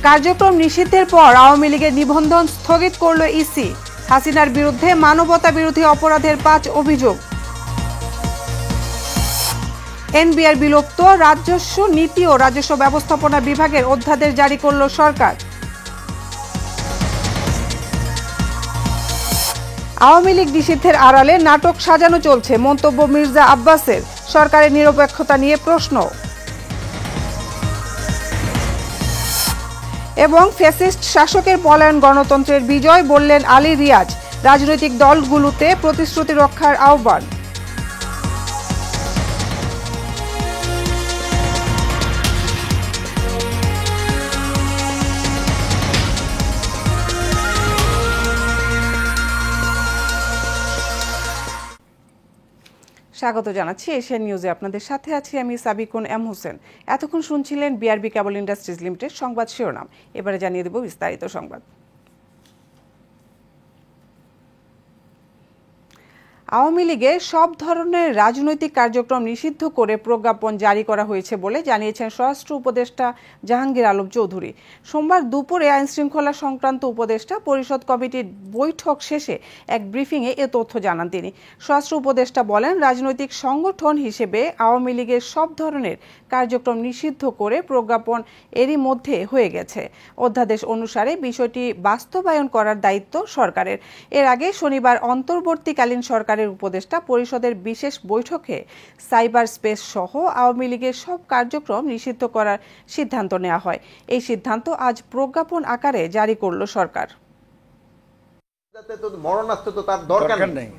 কার্যক্রম নিষিদ্ধের পর আওয়ামী লীগের নিবন্ধন স্থগিত করল ইসি। হাসিনার বিরুদ্ধে মানবতা বিরোধী অপরাধের ৫ অভিযোগ। এনবিআর বিলুপ্ত রাজস্ব নীতি ও রাজস্ব ব্যবস্থাপনা বিভাগের অধ্যাদেশ জারি করল সরকার। আওয়ামী লীগ নিষিদ্ধের আড়ালে নাটক সাজানো চলছে, মন্তব্য মির্জা আব্বাসের। সরকারের নিরপেক্ষতা নিয়ে প্রশ্ন। এবং ফ্যাসিস্ট শাসকের পলায়ন গণতন্ত্রের বিজয়, বললেন আলী রিয়াজ। রাজনৈতিক দলগুলোতে প্রতিশ্রুতি রক্ষার আহ্বান। স্বাগত জানাচ্ছি এশিয়ান নিউজে। আপনাদের সাথে আছি আমি সাবিকুন এম হোসেন। এতক্ষণ শুনছিলেন বিআরবি কেবল ইন্ডাস্ট্রিজ লিমিটেড সংবাদ শিরোনাম। এবারে জানিয়ে দেব বিস্তারিত সংবাদ। আওয়ামী লীগের সব ধরনের রাজনৈতিক কার্যক্রম নিষিদ্ধ করে প্রজ্ঞাপন জারি করা হয়েছে বলে জানিয়েছেন স্বরাষ্ট্র উপদেষ্টা জাহাঙ্গীর আলম চৌধুরী। সোমবার দুপুরে আইনশৃঙ্খলা সংক্রান্ত উপদেষ্টা পরিষদ কমিটির বৈঠক শেষে এক ব্রিফিংয়ে এ তথ্য জানান তিনি। স্বরাষ্ট্র উপদেষ্টা বলেন, রাজনৈতিক সংগঠন হিসেবে আওয়ামী লীগের সব ধরনের কার্যক্রম নিষিদ্ধ করে প্রজ্ঞাপন এরই মধ্যে হয়ে গেছে। অধ্যাদেশ অনুসারে বিষয়টি বাস্তবায়ন করার দায়িত্ব সরকারের। এর আগে শনিবার অন্তর্বর্তীকালীন সরকারের উপদেষ্টা পরিষদের বিশেষ বৈঠকে সাইবার স্পেস সহ আওয়ামী লীগের সব কার্যক্রম নিষিদ্ধ করার সিদ্ধান্ত নেওয়া হয়। এই সিদ্ধান্ত আজ প্রজ্ঞাপন আকারে জারি করল সরকার। মরণাস্ত্র তো তার দরকার নেই,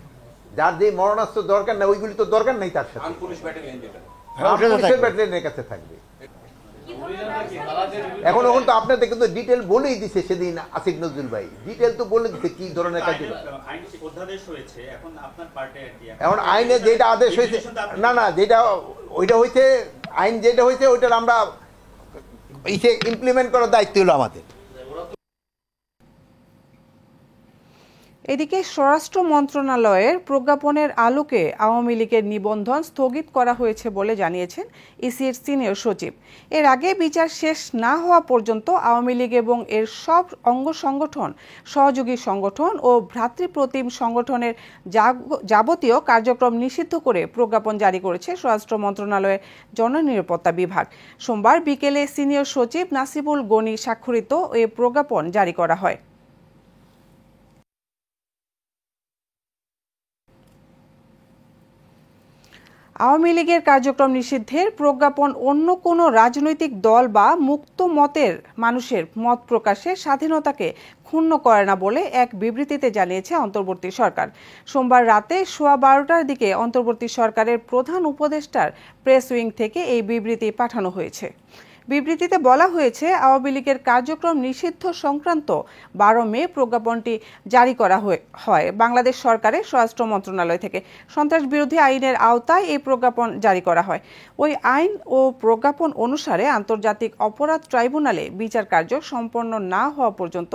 যার যে মরণাস্ত্র দরকার নেই ওইগুলি তো দরকার নেই, তার সাথে পুলিশের ব্যাটালিয়নের কাছে থাকবে। এখন তো আপনাদের কিন্তু ডিটেল বলেই দিছে সেদিন আসিফ নজরুল ভাই, ডিটেল তো বলে দিছে কি ধরনের কাজ। এখন আইনে যেটা আদেশ হয়েছে, না যেটা ওইটা হয়েছে, আইন যেটা হয়েছে ওইটার আমরা ইমপ্লিমেন্ট করার দায়িত্ব হলো আমাদের। এদিকে স্বরাষ্ট্র মন্ত্রণালয়ের প্রজ্ঞাপনের আলোকে আওয়ামী লীগের নিবন্ধন স্থগিত করা হয়েছে বলে জানিয়েছেন ইসির সিনিয়র সচিব। এর আগে বিচার শেষ না হওয়া পর্যন্ত আওয়ামী লীগ এবং এর সব অঙ্গ সংগঠন, সহযোগী সংগঠন ও ভ্রাতৃপ্রতিম সংগঠনের যাবতীয় কার্যক্রম নিষিদ্ধ করে প্রজ্ঞাপন জারি করেছে স্বরাষ্ট্র মন্ত্রণালয়ের জননিরাপত্তা বিভাগ। সোমবার বিকেলে সিনিয়র সচিব নাসিবুল গনি স্বাক্ষরিত এ প্রজ্ঞাপন জারি করা হয়। আওয়ামী লীগের কার্যক্রম নিষিদ্ধের প্রজ্ঞাপন অন্য কোনো রাজনৈতিক দল বা মুক্ত মতের মানুষের মত প্রকাশের স্বাধীনতাকে ক্ষুণ্ণ করে না বলে এক বিবৃতিতে জানিয়েছে অন্তর্বর্তী সরকার। সোমবার রাতে 12:15টার দিকে অন্তর্বর্তী সরকারের প্রধান উপদেষ্টার প্রেস উইং থেকে এই বিবৃতি পাঠানো হয়েছে। বিবৃতিতে বলা হয়েছে, আওয়ামী লীগের কার্যক্রম নিষিদ্ধ সংক্রান্ত 12 মে প্রজ্ঞাপনটি জারি করা হয় বাংলাদেশ সরকারের স্বরাষ্ট্র মন্ত্রণালয় থেকে। সন্ত্রাস বিরোধী আইনের আওতায় এই প্রজ্ঞাপন জারি করা হয়। ওই আইন ও প্রজ্ঞাপন অনুসারে আন্তর্জাতিক অপরাধ ট্রাইব্যুনালে বিচার কার্য সম্পন্ন না হওয়া পর্যন্ত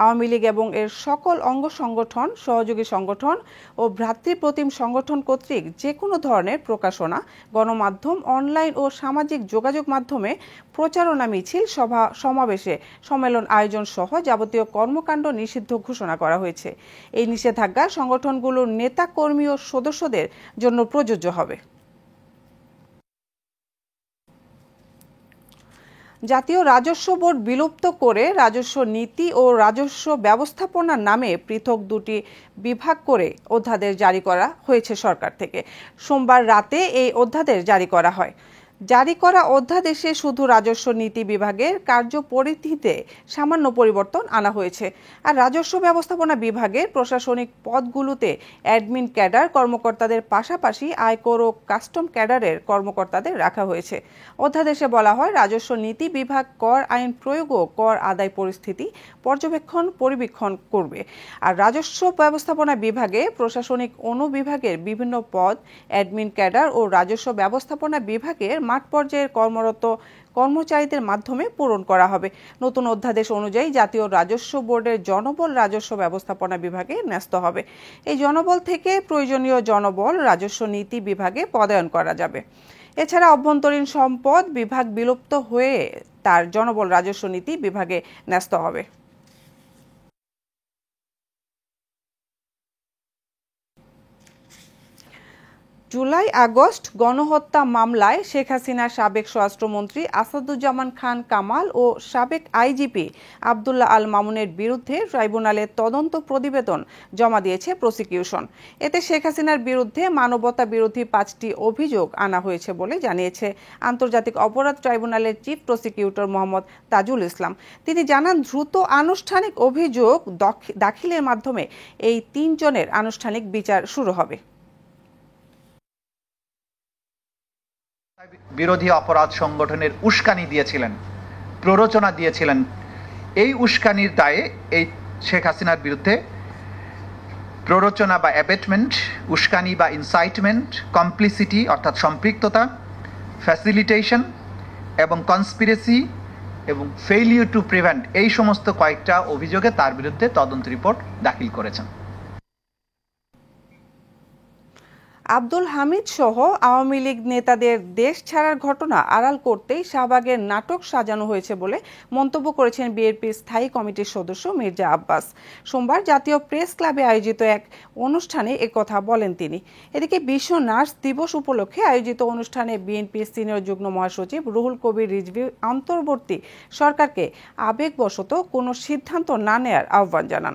আওয়ামী লীগ এবং এর সকল অঙ্গ সংগঠন, সহযোগী সংগঠন ও ভ্রাতৃপ্রতিম সংগঠন কর্তৃক যে কোনো ধরনের প্রকাশনা, গণমাধ্যম, অনলাইন ও সামাজিক যোগাযোগ মাধ্যমে প্রচারণা, মিছিল, সভা সমাবেশে সম্মেলন আয়োজন সহ যাবতীয় কর্মকাণ্ড নিষিদ্ধ ঘোষণা করা হয়েছে। এই নিষেধাজ্ঞা সংগঠনগুলোর নেতা, কর্মী ও সদস্যদের জন্য প্রযোজ্য হবে। জাতীয় রাজস্ব বোর্ড বিলুপ্ত করে রাজস্ব নীতি ও রাজস্ব ব্যবস্থাপনা নামে পৃথক দুটি বিভাগ করে অধ্যাদেশ জারি করা হয়েছে সরকার থেকে। সোমবার রাতে এই অধ্যাদেশ জারি করা হয়। জারি করা অধ্যাদেশে শুধু রাজস্ব নীতি বিভাগের কার্যপরিধিতে সামান্য পরিবর্তন আনা হয়েছে। আর রাজস্ব ব্যবস্থাপনা বিভাগের প্রশাসনিক পদগুলোতে অ্যাডমিন ক্যাডার কর্মকর্তাদের পাশাপাশি আয়কর ও কাস্টম ক্যাডারের কর্মকর্তাদের রাখা হয়েছে। অধ্যাদেশে বলা হয়, রাজস্ব নীতি বিভাগ কর আইন প্রয়োগ ও কর আদায় পরিস্থিতি পর্যবেক্ষণ পরিবীক্ষণ করবে। আর রাজস্ব ব্যবস্থাপনা বিভাগে প্রশাসনিক অনুবিভাগের বিভিন্ন পদ, অ্যাডমিন ক্যাডার ও রাজস্ব ব্যবস্থাপনা বিভাগের মাঠ পর্যায়ের কর্মরত কর্মচারীদের মাধ্যমে পূরণ করা হবে। নতুন অধ্যাদেশ অনুযায়ী জাতীয় রাজস্ব বোর্ডের জনবল রাজস্ব ব্যবস্থাপনা বিভাগে ন্যস্ত হবে। এই জনবল থেকে প্রয়োজনীয় জনবল রাজস্ব নীতি বিভাগে পদায়ন করা যাবে। এছাড়া অভ্যন্তরীণ সম্পদ বিভাগ বিলুপ্ত হয়ে তার জনবল রাজস্ব নীতি বিভাগে ন্যস্ত হবে। জুলাই আগস্ট গণহত্যা মামলায় শেখ হাসিনার সাবেক স্বরাষ্ট্রমন্ত্রী আসাদুজ্জামান খান কামাল ও সাবেক আইজিপি আব্দুল্লাহ আল মামুনের বিরুদ্ধে ট্রাইব্যুনালে তদন্ত প্রতিবেদন জমা দিয়েছে প্রসিকিউশন। এতে শেখ হাসিনার বিরুদ্ধে মানবতা বিরোধী 5টি অভিযোগ আনা হয়েছে বলে জানিয়েছে আন্তর্জাতিক অপরাধ ট্রাইব্যুনালের চিফ প্রসিকিউটর মোহাম্মদ তাজুল ইসলাম। তিনি জানান, দ্রুত আনুষ্ঠানিক অভিযোগ দাখিলের মাধ্যমে এই 3 জনের আনুষ্ঠানিক বিচার শুরু হবে। বিরোধী অপরাধ সংগঠনের উস্কানি দিয়েছিলেন, প্ররোচনা দিয়েছিলেন। এই উস্কানির দায়ে এই শেখ হাসিনার বিরুদ্ধে প্ররোচনা বা অ্যাবেটমেন্ট, উস্কানি বা ইনসাইটমেন্ট, কমপ্লিসিটি অর্থাৎ সম্পৃক্ততা, ফ্যাসিলিটেশন এবং কনস্পিরেসি এবং ফেইলিউর টু প্রিভেন্ট এই সমস্ত কয়েকটা অভিযোগে তার বিরুদ্ধে তদন্ত রিপোর্ট দাখিল করেছেন। আব্দুল হামিদ সহ আওয়ামী লীগ নেতাদের দেশ ছাড়ার ঘটনা আড়াল করতেই শাহবাগের নাটক সাজানো হয়েছে বলে মন্তব্য করেছেন বিএনপির স্থায়ী কমিটির সদস্য মির্জা আব্বাস। সোমবার জাতীয় প্রেস ক্লাবে আয়োজিত এক অনুষ্ঠানে একথা বলেন তিনি। এদিকে বিশ্ব নার্স দিবস উপলক্ষে আয়োজিত অনুষ্ঠানে বিএনপির সিনিয়র যুগ্ম মহাসচিব রুহুল কবির রিজভী অন্তর্বর্তী সরকারকে আবেগবশত কোনো সিদ্ধান্ত না নেয়ার আহ্বান জানান।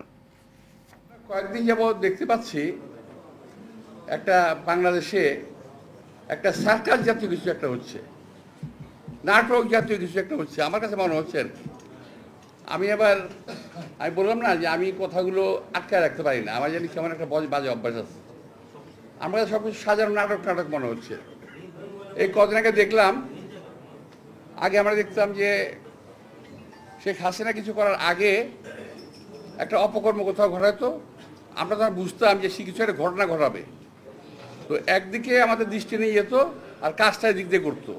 কয়েকদিন যাবৎ দেখতে পাচ্ছি একটা বাংলাদেশে একটা সার্কাস জাতীয় কিছু একটা হচ্ছে, নাটক জাতীয় কিছু একটা হচ্ছে, আমার কাছে মনে হচ্ছে আর কি। আমি বললাম না যে আমি কথাগুলো আটকায় রাখতে পারি না, আমার জানি কেমন একটা বাজে অভ্যাস আছে। আমার কাছে সব কিছু সাজানো নাটক মনে হচ্ছে। এই কদিন আগে দেখলাম, আগে আমরা দেখতাম যে শেখ হাসিনা কিছু করার আগে একটা অপকর্ম কোথাও ঘটাতো, আমরা তখন বুঝতাম যে সে কিছু একটা ঘটনা ঘটাবে, তো একদিকে আমাদের দৃষ্টি নিয়ে যেত আর কাজটা দিক দিয়ে করতো।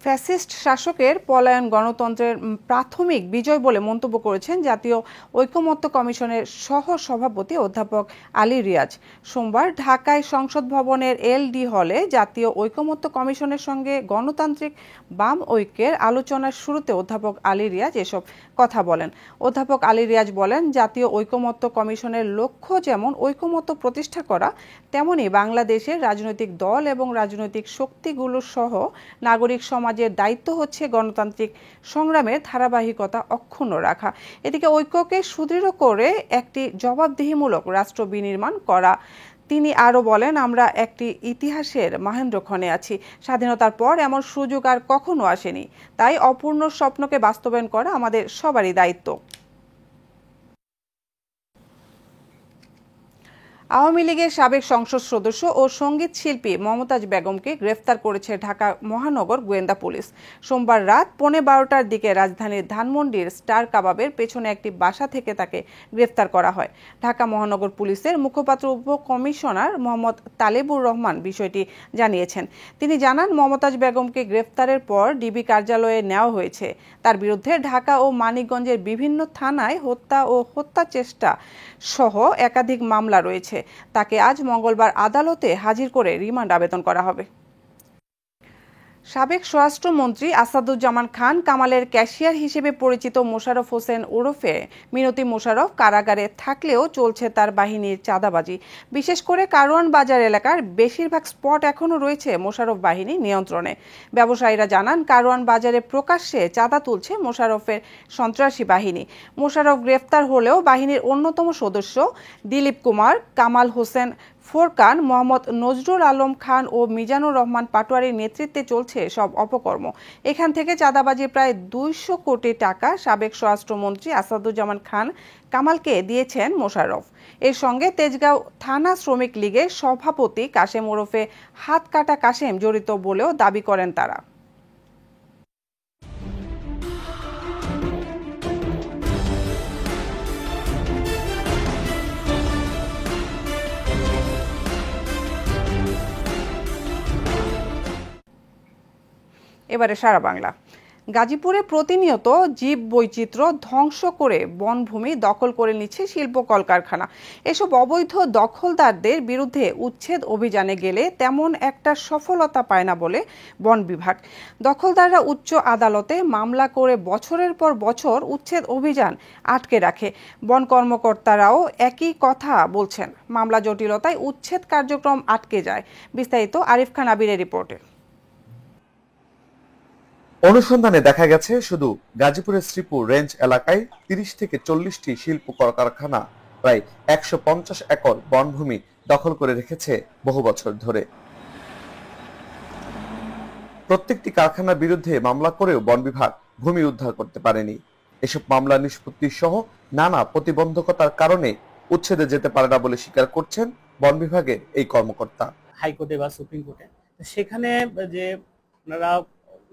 ফ্যাসিস্ট শাসকের পলায়ন গণতন্ত্রের প্রাথমিক বিজয় বলে মন্তব্য করেছেন জাতীয় ঐকমত্য কমিশনের সহ সভাপতি অধ্যাপক আলী রিয়াজ। সোমবার ঢাকায় সংসদ ভবনের এলডি হলে জাতীয় ঐকমত্য কমিশনের সঙ্গে গণতান্ত্রিক বাম ঐক্যের আলোচনার শুরুতে অধ্যাপক আলী রিয়াজ এসব কথা বলেন। অধ্যাপক আলী রিয়াজ বলেন, জাতীয় ঐকমত্য কমিশনের লক্ষ্য যেমন ঐকমত্য প্রতিষ্ঠা করা, তেমনি বাংলাদেশের রাজনৈতিক দল এবং রাজনৈতিক শক্তিগুলো সহ নাগরিক সমাজের দায়িত্ব হচ্ছে গণতান্ত্রিক সংগ্রামের ধারাবাহিকতা অক্ষুণ্ণ রাখা। এদিকে ঐক্যকে সুদৃঢ় করে একটি জবাবদিহিমূলক রাষ্ট্র বিনির্মাণ করা। তিনি আরও বলেন, আমরা একটি ইতিহাসের মাহেন্দ্রক্ষণে আছি। স্বাধীনতার পর এমন সুযোগ আর কখনো আসেনি, তাই অপূর্ণ স্বপ্নকে বাস্তবায়ন করা আমাদের সবারই দায়িত্ব। আওয়ামী লীগের সাবেক সংসদ সদস্য ও সঙ্গীত শিল্পী মমতাজ বেগমকে গ্রেফতার করেছে ঢাকা মহানগর গোয়েন্দা পুলিশ। সোমবার রাত 11:15টার দিকে রাজধানীর ধানমন্ডির স্টার কাবাবের পেছনে একটি বাসা থেকে তাকে গ্রেফতার করা হয়। ঢাকা মহানগর পুলিশের মুখপাত্র উপকমিশনার মোহাম্মদ তালেবুর রহমান বিষয়টি জানিয়েছেন। তিনি জানান, মমতাজ বেগমকে গ্রেফতারের পর ডিবি কার্যালয়ে নেওয়া হয়েছে। তার বিরুদ্ধে ঢাকা ও মানিকগঞ্জের বিভিন্ন থানায় হত্যা ও হত্যা চেষ্টা সহ একাধিক মামলা রয়েছে। তাকে আজ মঙ্গলবার আদালতে হাজির করে রিমান্ড আবেদন করা হবে। সাবেক স্বরাষ্ট্রমন্ত্রী আসাদুজ্জামান খান কামালের ক্যাশিয়ার হিসেবে পরিচিত মোশাররফ হোসেন ওরফে মিনতি মোশাররফ কারাগারে থাকলেও চলছে তার বাহিনীর চাঁদাবাজি। বিশেষ করে কারওয়ান বাজার এলাকার বেশিরভাগ স্পট এখনও রয়েছে মোশাররফ বাহিনীর নিয়ন্ত্রণে। ব্যবসায়ীরা জানান, কারওয়ান বাজারে প্রকাশ্যে চাঁদা তুলছে মোশাররফের সন্ত্রাসী বাহিনী। মোশাররফ গ্রেফতার হলেও বাহিনীর অন্যতম সদস্য দিলীপ কুমার, কামাল হোসেন ফোরকান, মোহাম্মদ নজরুল আলম খান ও মিজানুর রহমান পাটোয়ারির নেতৃত্বে চলছে সব অপকর্ম। এখান থেকে চাঁদাবাজি প্রায় 200 কোটি টাকা সাবেক স্বরাষ্ট্রমন্ত্রী আসাদুজ্জামান খান কামালকে দিয়েছেন মোশাররফ। এর সঙ্গে তেজগাঁও থানা শ্রমিক লীগের সভাপতি কাশেম ওরফে হাত কাটা কাশেম জড়িত বলেও দাবি করেন তারা। এবারে সারা বাংলা। গাজীপুরে প্রতিনিয়ত জীব বৈচিত্র্য ধ্বংস করে বনভূমি দখল করে নিচ্ছে শিল্প কলকারখানা। এসব অবৈধ দখলদারদের বিরুদ্ধে উচ্ছেদ অভিযানে গেলে তেমন একটা সফলতা পায় না বলে বন বিভাগ। দখলদাররা উচ্চ আদালতে মামলা করে বছরের পর বছর উচ্ছেদ অভিযান আটকে রাখে। বন কর্মকর্তারাও একই কথা বলছেন। মামলা জটিলতায় উচ্ছেদ কার্যক্রম আটকে যায়। বিস্তারিত আরিফ খান আবিরের রিপোর্টে। অনুসন্ধানে দেখা গেছে শুধু গাজীপুরের শ্রীপুর রেঞ্জ এলাকায় ৩০ থেকে ৪০টি শিল্প কলকারখানা প্রায় ১৫০ একর বনভূমি দখল করে রেখেছে বহু বছর ধরে। প্রত্যেকটি কারখানার বিরুদ্ধে মামলা করেও বন বিভাগ ভূমি উদ্ধার করতে পারেনি। এসব মামলা নিষ্পত্তি সহ নানা প্রতিবন্ধকতার কারণে উচ্ছেদে যেতে পারে না বলে স্বীকার করছেন বন বিভাগের এই কর্মকর্তা। হাইকোর্টে বা সুপ্রিম কোর্টে সেখানে যে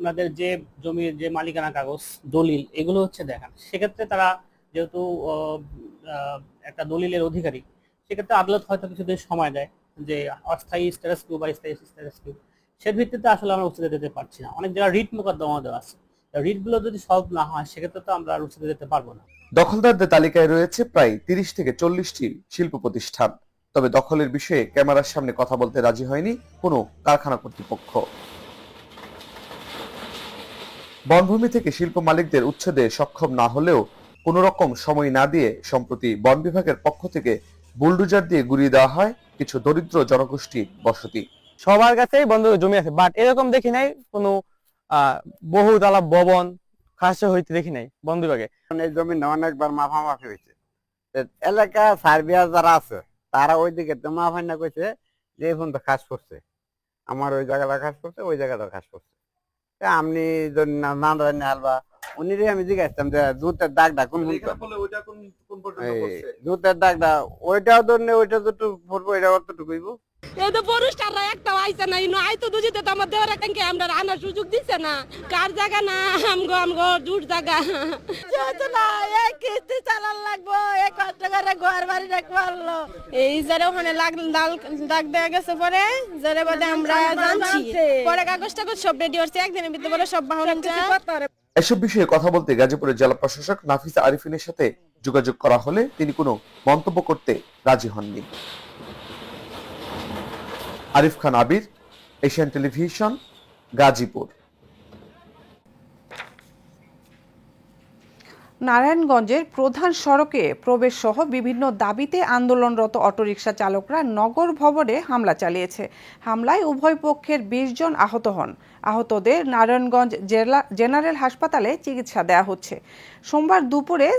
ওনাদের যে জমির যে মালিকানা কাগজ দলিল এগুলো হচ্ছে দেখান, সেক্ষেত্রে তারা যেহেতু একটা দলিলের অধিকারী, সেক্ষেত্রে আদালত হয়তো কিছুদিন সময় দেয় যে অস্থায়ী স্ট্যাটাস কিউ বা স্থায়ী স্ট্যাটাস কিউ, সে ভিত্তিতে আসলে আমরা উচ্ছেদে যেতে পারছি না। অনেক জায়গায় রিট মোকদ্দমা দেওয়া আছে, রিটগুলো যদি সলভ না হয় সেক্ষেত্রে তো আমরা উচ্ছেদে যেতে পারবো না। দখলদারদের তালিকায় রয়েছে প্রায় ৩০ থেকে ৪০টি শিল্প প্রতিষ্ঠান। তবে দখলের বিষয়ে ক্যামেরার সামনে কথা বলতে রাজি হয়নি কোনো কারখানা কর্তৃপক্ষ। বনভূমি থেকে শিল্প মালিকদের উচ্ছেদে সক্ষম না হলেও কোনো রকম সময় না দিয়ে সম্প্রতি বন বিভাগের পক্ষ থেকে বুলডোজার দিয়ে গুড়িয়ে দেওয়া হয় কিছু দরিদ্র জনগোষ্ঠীর বসতি। সবার কাছেই বন্ধ জমি আছে, বাট এরকম দেখি নাই কোনো বহুতলা ভবন খাসা হইতে দেখি নাই বন বিভাগে। এই জমি অনেকবার মাফামাফি হয়েছে, এলাকা সার্ভিয়ার যারা আছে তারা ওইদিকে তো মাফাই না কইছে যে এখন তো খাস করছে, আমার ওই জায়গাটা খাস করছে, ওই জায়গাটা খাস করছে। আমি না জানি হালবা উনিরে আমি জিজ্ঞাসতাম যে জুতের দাগটা কোন জুতের দাগটা ওইটাও ধরনে ওইটা যতটুকু পড়বো এটা অতটুকু হইব। এই তো পুরুষটাররা একটা আইছে না, ইনো আইতো দুজিতে তো আমার দেওয়ার কাঙ্কে আমরা আনার সুযোগ দিছে না। কার জায়গা না আমগো দূর জায়গা যেহেতু না এই কিস্তি চালান লাগবো, এই কষ্ট করে ঘর বাড়ি রাখবো। এই যারা ওখানে দাগ দেওয়া গেছে পরে যারা বাদে আমরা জানছি পরে কাগজ টাগজ সব রেডি হচ্ছে, একদিনের ভিতরে বলে সব বাহন এসব বিষয়ে কথা বলতে গাজীপুরের জেলা প্রশাসক নাফিসা আরিফিনের সাথে যোগাযোগ করা হলে তিনি কোনো মন্তব্য করতে রাজি হননি। আরিফ খান আবির, এশিয়ান টেলিভিশন, গাজীপুর। নারায়ণগঞ্জের প্রধান সড়কে প্রবেশ সহ বিভিন্ন দাবিতে আন্দোলনরত অটোরিকশা চালকরা নগর ভবনে হামলা চালিয়েছে। হামলায় উভয় পক্ষের ২০ জন আহত হন। আহতদের নারায়ণগঞ্জ জেনারেল হাসপাতালে চিকিৎসা দেওয়া হচ্ছে। সোমবার দুপুরে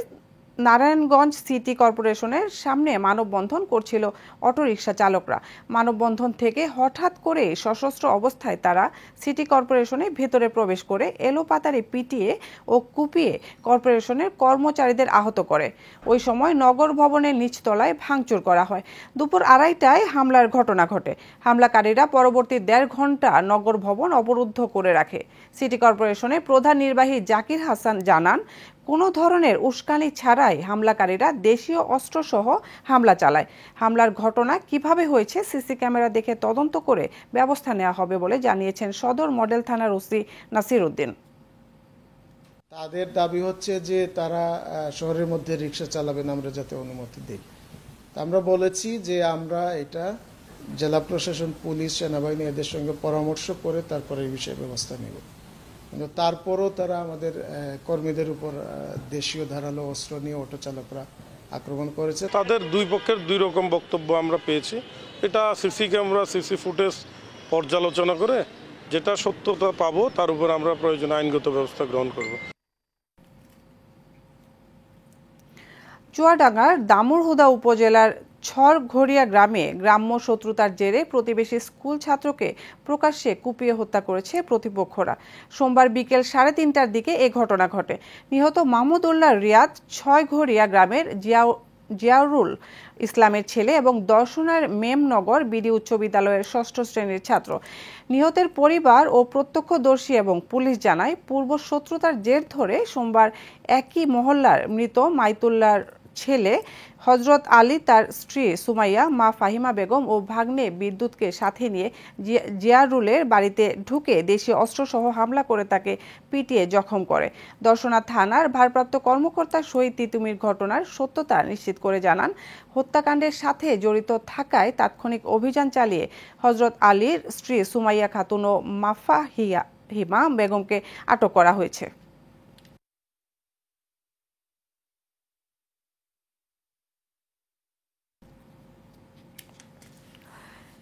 নারায়ণগঞ্জ সিটি কর্পোরেশনের সামনে মানববন্ধন করছিল অটোরিকশা চালকরা। মানববন্ধন থেকে হঠাৎ করে সশস্ত্র অবস্থায় তারা সিটি কর্পোরেশনের ভেতরে প্রবেশ করে এলোপাতাড়ি পিটিয়ে ও কুপিয়ে কর্পোরেশনের কর্মচারীদের আহত করে। ওই সময় নগর ভবনের নিচতলায় ভাঙচুর করা হয়। দুপুর ২:৩০টায় হামলার ঘটনা ঘটে। হামলাকারীরা পরবর্তী ১.৫ ঘন্টা নগর ভবন অবরুদ্ধ করে রাখে। সিটি কর্পোরেশনের প্রধান নির্বাহী জাকির হাসান জানান, কোনো ধরনের উস্কানি ছাড়াই হামলাকারীরা দেশীয় অস্ত্রসহ হামলা চালায়। হামলার ঘটনা কিভাবে হয়েছে সিসি ক্যামেরা দেখে তদন্ত করে ব্যবস্থা নেওয়া হবে বলে জানিয়েছেন সদর মডেল থানার ওসি নাসির উদ্দিন। তাদের দাবি হচ্ছে যে তারা শহরের মধ্যে রিক্সা চালাবেন, আমরা যাতে অনুমতি দিই। আমরা বলেছি যে আমরা এটা জেলা প্রশাসন, পুলিশ, সেনাবাহিনী এদের সঙ্গে পরামর্শ করে তারপরে এই বিষয়ে ব্যবস্থা নেব। কিন্তু তারপরও তারা আমাদের কর্মীদের উপর দেশীয় ধারালো অস্ত্র নিয়ে অটো চালকরা আক্রমণ করেছে। তাদের দুই পক্ষের দুই রকম বক্তব্য আমরা পেয়েছি। এটা সিসি ক্যামেরা, সিসি ফুটেজ পর্যালোচনা করে যেটা সত্যতা পাবো তার উপর আমরা প্রয়োজনীয় আইনগত ব্যবস্থা গ্রহণ করব। চুয়াডাঙ্গার দামুড়হুদা উপজেলার ছরঘড়িয়া গ্রামে গ্রাম্য শত্রুতার জেরে প্রতিবেশী স্কুল ছাত্রকে প্রকাশ্যে কুপিয়ে হত্যা করেছে প্রতিপক্ষরা। সোমবার বিকেল ৩:৩০টার দিকে এ ঘটনা ঘটে। নিহত মাহমুদুল্লাহ রিয়াদ ছয়ঘড়িয়া গ্রামের জিয়াউরুল ইসলামের ছেলে এবং দর্শনার মেমনগর বিডি উচ্চ বিদ্যালয়ের ৬ষ্ঠ শ্রেণীর ছাত্র। নিহতের পরিবার ও প্রত্যক্ষদর্শী এবং পুলিশ জানায়, পূর্ব শত্রুতার জের ধরে সোমবার একই মহল্লার মৃত মাইতুল্লাহর ছেলে হজরত আলী, তার স্ত্রী সুমাইয়া, মা ফাহিমা বেগম ও ভাগ্নে বিদ্যুৎকে সাথে নিয়ে জিয়ারুলের বাড়িতে ঢুকে দেশীয় অস্ত্রসহ হামলা করে তাকে পিটিয়ে জখম করে। দর্শনা থানার ভারপ্রাপ্ত কর্মকর্তা শহীদ তিতুমির ঘটনার সত্যতা নিশ্চিত করে জানান, হত্যাকাণ্ডের সাথে জড়িত থাকায় তাৎক্ষণিক অভিযান চালিয়ে হজরত আলীর স্ত্রী সুমাইয়া খাতুন ও মাফাহিমা বেগমকে আটক করা হয়েছে।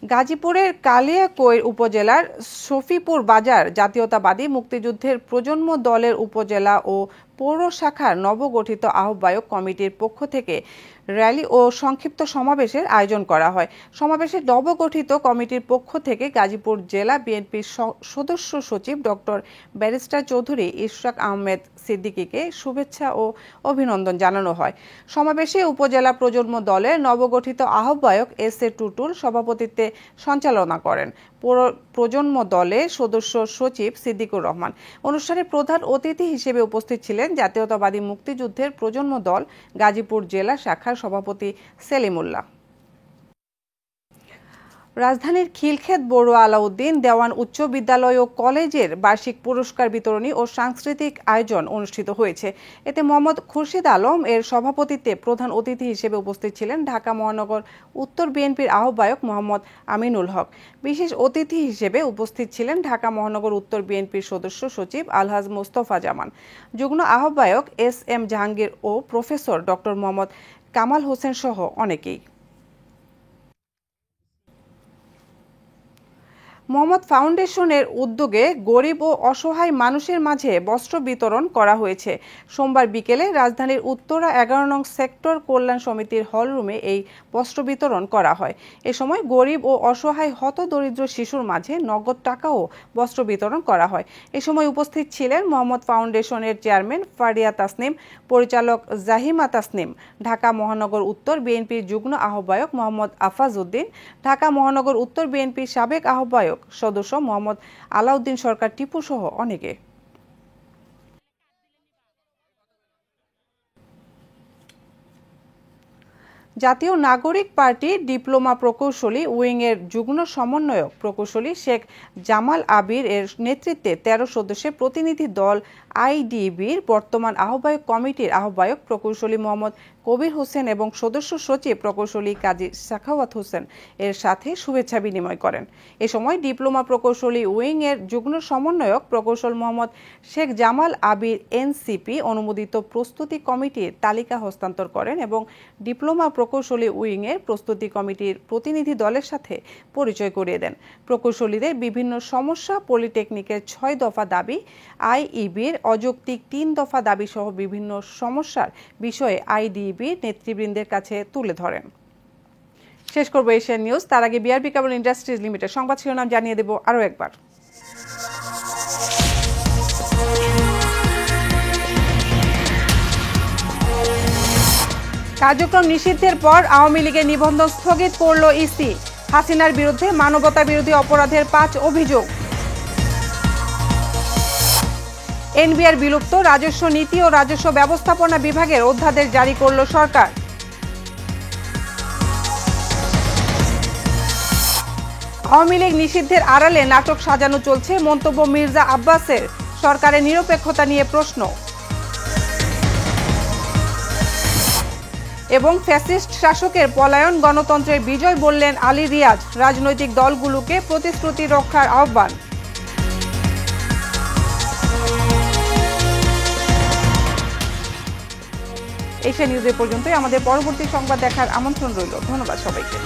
গাজীপুরের কালিয়াকৈর উপজেলার শফিপুর বাজার জাতীয়তাবাদী মুক্তিযুদ্ধের প্রজন্ম দলের উপজেলা ও পৌর শাখার নবগঠিত আহ্বায়ক কমিটির পক্ষ থেকে র্যালি ও সংক্ষিপ্ত সমাবেশের আয়োজন করা হয়। সমাবেশে নবগঠিত কমিটির পক্ষ থেকে গাজীপুর জেলা বিএনপির সদস্য সচিব ডক্টর ব্যারিস্টার চৌধুরী ইশরাক আহমেদ সিদ্দিকীকে শুভেচ্ছা ও অভিনন্দন জানানো হয়। সমাবেশে উপজেলা প্রজন্ম দলের নবগঠিত আহ্বায়ক এস এ টুটুল সভাপতিত্বে সঞ্চালনা করেন প্রজন্ম দলের সদস্য সচিব সিদ্দিকুর রহমান। অনুষ্ঠানে প্রধান অতিথি হিসেবে উপস্থিত ছিলেন জাতীয়তাবাদী মুক্তিযুদ্ধের প্রজন্ম দল গাজীপুর জেলা শাখার সভাপতি সেলিমুল্লাহ। রাজধানীর খিলক্ষেত বড়ুয়া আলাউদ্দিন দেওয়ান উচ্চ বিদ্যালয় ও কলেজের বার্ষিক পুরস্কার বিতরণী ও সাংস্কৃতিক আয়োজন অনুষ্ঠিত হয়েছে। এতে মোহাম্মদ খুরশিদ আলম এর সভাপতিত্বে প্রধান অতিথি হিসেবে উপস্থিত ছিলেন ঢাকা মহানগর উত্তর বিএনপির আহ্বায়ক মোহাম্মদ আমিনুল হক। বিশেষ অতিথি হিসেবে উপস্থিত ছিলেন ঢাকা মহানগর উত্তর বিএনপির সদস্য সচিব আলহাজ মোস্তফা জামান, যুগ্ম আহ্বায়ক এস এম জাহাঙ্গীর ও প্রফেসর ডক্টর মোহাম্মদ কামাল হোসেন সহ অনেকেই। মোহাম্মদ ফাউন্ডেশনের উদ্যোগে গরিব ও অসহায় মানুষের মাঝে বস্ত্র বিতরণ করা হয়েছে। সোমবার বিকেলে রাজধানীর উত্তরা 11 নং সেক্টর কল্যাণ সমিতির হলরুমে এই বস্ত্র বিতরণ করা হয়। এ সময় গরিব ও অসহায় হতদরিদ্র শিশুর মাঝে নগদ টাকা ও বস্ত্র বিতরণ করা হয়। এ সময় উপস্থিত ছিলেন মোহাম্মদ ফাউন্ডেশনের চেয়ারম্যান ফারিয়া তাসনিম, পরিচালক জাহিমা তাসনিম, ঢাকা মহানগর উত্তর বিএনপির যুগ্ম আহ্বায়ক মোহাম্মদ আফাজ উদ্দিন, ঢাকা মহানগর উত্তর বিএনপির সাবেক আহ্বায়ক সদস্য মোহাম্মদ আলাউদ্দিন সরকার টিপু সহ অনেকে। জাতীয় নাগরিক পার্টি ডিপ্লোমা প্রকৌশলী উইং এর যুগ্ম সমন্বয়ক প্রকৌশলী শেখ জামাল আবির এর নেতৃত্বে 13 সদস্যের প্রতিনিধি দল আইডিবির বর্তমান আহ্বায়ক কমিটির আহ্বায়ক প্রকৌশলী মোহাম্মদ কবির হোসেন এবং সদস্য সচিব প্রকৌশলী কাজী সাখাওয়াত হোসেন এর সাথে শুভেচ্ছা বিনিময় করেন। এ সময় ডিপ্লোমা প্রকৌশলী উইং এর যুগ্ম সমন্বয়ক প্রকৌশল মোহাম্মদ শেখ জামাল আবির এনসিপি অনুমোদিত প্রস্তুতি কমিটির তালিকা হস্তান্তর করেন এবং ডিপ্লোমা প্রকৌশলী উইং এর প্রস্তুতি কমিটির প্রতিনিধি দলের সাথে পরিচয় করিয়ে দেন। প্রকৌশলীদের বিভিন্ন সমস্যা, পলিটেকনিকের 6 দফা দাবি, আইইবির অযৌক্তিক 3 দফা দাবি সহ বিভিন্ন সমস্যার বিষয়ে আইডিবির নেতৃবৃন্দের কাছে তুলে ধরেন। শেষ করব এশিয়ান নিউজ। তার আগে বিআরবি কেবল ইন্ডাস্ট্রিজ লিমিটেড সংবাদ শিরোনাম জানিয়ে দেব আরও একবার। কার্যক্রম নিষিদ্ধের পর আওয়ামী লীগের নিবন্ধন স্থগিত করল ইসি। হাসিনার বিরুদ্ধে মানবতা বিরোধী অপরাধের 5 অভিযোগ। এনবিআর বিলুপ্ত, রাজস্ব নীতি ও রাজস্ব ব্যবস্থাপনা বিভাগের অধ্যাদেশ জারি করল সরকার। আওয়ামী লীগ নিষিদ্ধের আড়ালে নাটক সাজানো চলছে, মন্তব্য মির্জা আব্বাসের। সরকারের নিরপেক্ষতা নিয়ে প্রশ্ন। এবং ফ্যাসিস্ট শাসকের পলায়ন গণতন্ত্রের বিজয় বললেন আলী রিয়াজ। রাজনৈতিক দলগুলোকে প্রতিশ্রুতি রক্ষার আহ্বান। এশিয়া নিউজ এ পর্যন্তই। আমাদের পরবর্তী সংবাদ দেখার আমন্ত্রণ রইল। ধন্যবাদ সবাইকে।